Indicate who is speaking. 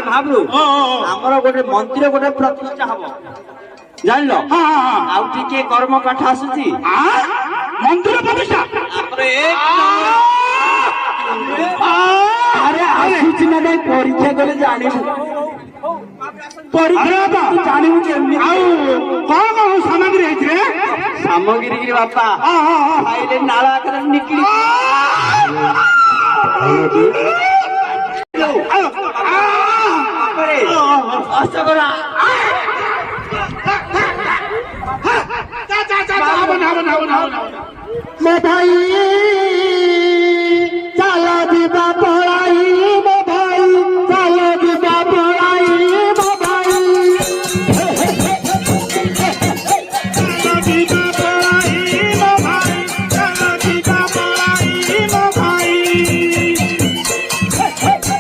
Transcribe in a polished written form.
Speaker 1: ଟିକେ ଭାବୁ ଆମର ଗୋଟେ ମନ୍ଦିର ଗୋଟେ ପ୍ରତିଷ୍ଠା ହବ ଜାଣିଲ ଆଉ ଟିକେ କର୍ମ କାଠ ଆସୁଛି
Speaker 2: ମନ୍ଦିର ପ୍ରତିଷ୍ଠା
Speaker 1: ଆରେ ଆସୁଛି ନା ନାଇଁ ପରୀକ୍ଷା କଲେ ଜାଣିବୁ ପରୀକ୍ଷା ଜାଣିବୁ କେମିତି
Speaker 2: ଆଉ କଣ କଣ ସାମଗ୍ରୀ ହେଇଥିବେ
Speaker 1: ସାମଗ୍ରୀ ବାପା ଖାଇଲେ ନାଳ ଆକାରରେ ନିକିଳି ଅଶୋକରା
Speaker 2: ମୋ ଭାଇ